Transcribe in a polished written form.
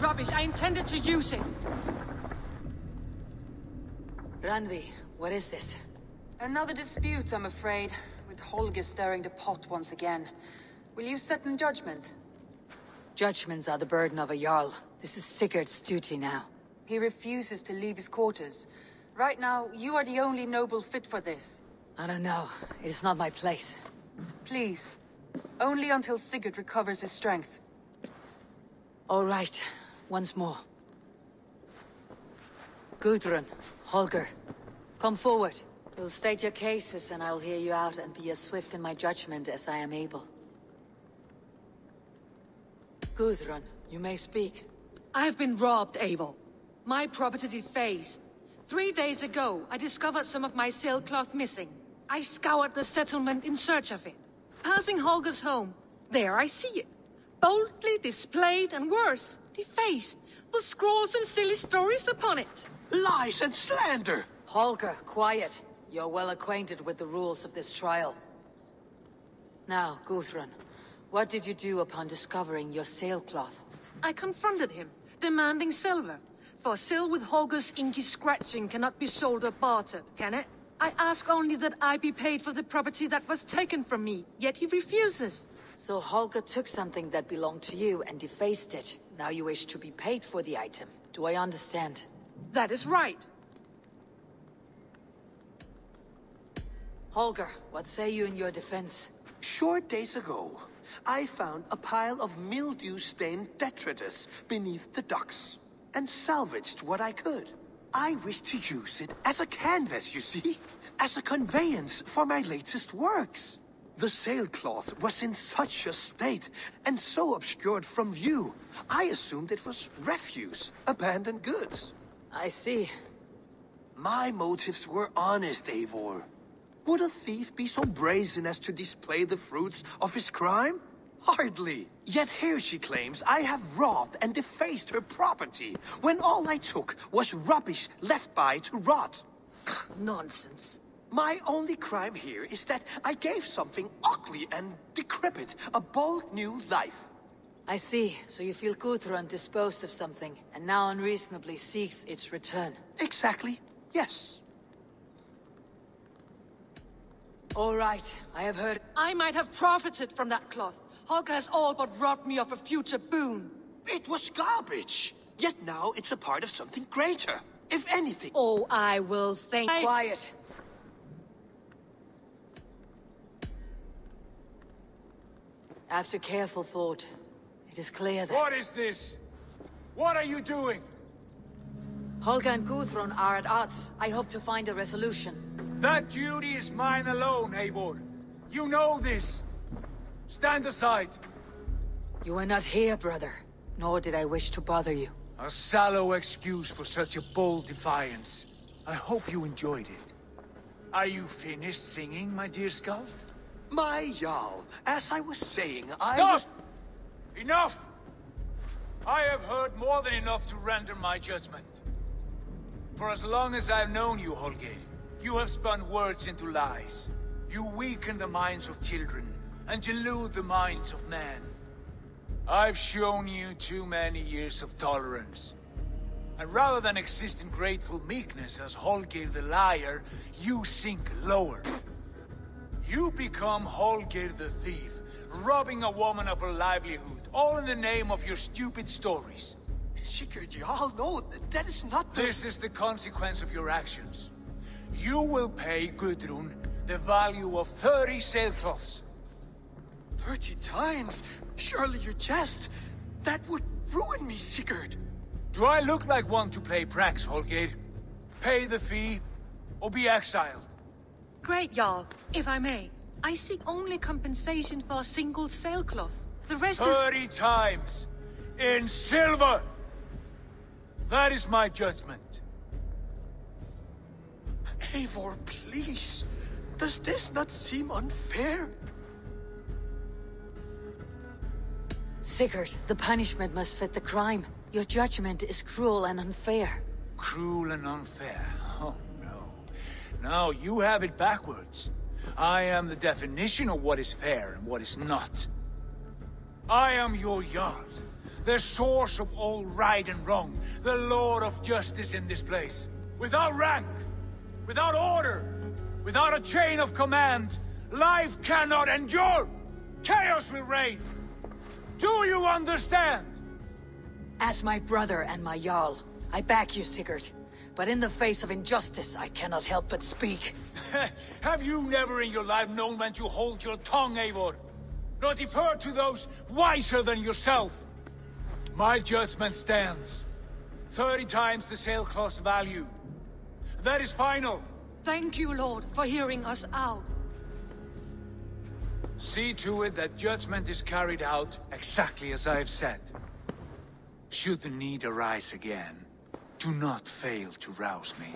rubbish. I intended to use it. Randvi, what is this? Another dispute, I'm afraid, with Holger stirring the pot once again. Will you set in judgment? Judgments are the burden of a Jarl. This is Sigurd's duty now. He refuses to leave his quarters. Right now, you are the only noble fit for this. I don't know. It is not my place. Please. Only until Sigurd recovers his strength. All right. Once more. Gudrun, Holger, come forward. You'll state your cases and I'll hear you out and be as swift in my judgment as I am able. Gudrun, you may speak. I have been robbed, Eivor. My property defaced. 3 days ago, I discovered some of my sailcloth missing. I scoured the settlement in search of it. Passing Holger's home, there I see it. Boldly displayed and worse, defaced, with scrolls and silly stories upon it. Lies and slander! Holger, quiet. You're well acquainted with the rules of this trial. Now, Gudrun, what did you do upon discovering your sailcloth? I confronted him, demanding silver. For sil with Holger's inky scratching cannot be sold or bartered, can it? I ask only that I be paid for the property that was taken from me, yet he refuses. So Holger took something that belonged to you and defaced it. Now you wish to be paid for the item. Do I understand? That is right. Holger, what say you in your defense? Short days ago, I found a pile of mildew-stained detritus beneath the docks, and salvaged what I could. I wish to use it as a canvas, you see? As a conveyance for my latest works. The sailcloth was in such a state, and so obscured from view, I assumed it was refuse, abandoned goods. I see. My motives were honest, Eivor. Would a thief be so brazen as to display the fruits of his crime? Hardly. Yet here she claims I have robbed and defaced her property, when all I took was rubbish left by to rot. Nonsense. My only crime here is that I gave something ugly and decrepit a bold new life. I see. So you feel Gudrun disposed of something, and now unreasonably seeks its return. Exactly. Yes. All right. I have heard... I might have profited from that cloth. Holger has all but robbed me of a future boon. It was garbage. Yet now it's a part of something greater. If anything... Oh, I will thank... Quiet. After careful thought, it is clear that... What is this? What are you doing? Holger and Gudrun are at odds. I hope to find a resolution. That duty is mine alone, Eivor. You know this. Stand aside. You were not here, brother. Nor did I wish to bother you. A sallow excuse for such a bold defiance. I hope you enjoyed it. Are you finished singing, my dear Skald? My Jarl, as I was saying, Stop! Enough! I have heard more than enough to render my judgment. For as long as I've known you, Holger, you have spun words into lies. You weaken the minds of children, and delude the minds of men. I've shown you too many years of tolerance. And rather than exist in grateful meekness as Holger the liar, you sink lower. You become Holger the thief, robbing a woman of her livelihood, all in the name of your stupid stories. Sigurd, Jarl, no, that is not the... This is the consequence of your actions. You will pay Gudrun the value of 30 sailcloths. 30 times? Surely you jest. That would ruin me, Sigurd. Do I look like one to play pranks, Holger? Pay the fee, or be exiled. Great, Jarl. If I may, I seek only compensation for a single sailcloth. The rest 30 times! In silver! That is my judgment. Eivor, please. Does this not seem unfair? Sigurd, the punishment must fit the crime. Your judgment is cruel and unfair. Cruel and unfair? Oh, no. No, you have it backwards. I am the definition of what is fair and what is not. I am your Jarl, the source of all right and wrong, the Lord of justice in this place. Without rank, without order, without a chain of command, life cannot endure! Chaos will reign! Do you understand? As my brother and my Jarl, I back you, Sigurd. But in the face of injustice, I cannot help but speak. Have you never in your life known when to hold your tongue, Eivor? Nor defer to those wiser than yourself? My judgment stands. 30 times the sailcloth's value. That is final. Thank you, Lord, for hearing us out. See to it that judgment is carried out exactly as I have said. Should the need arise again, do not fail to rouse me.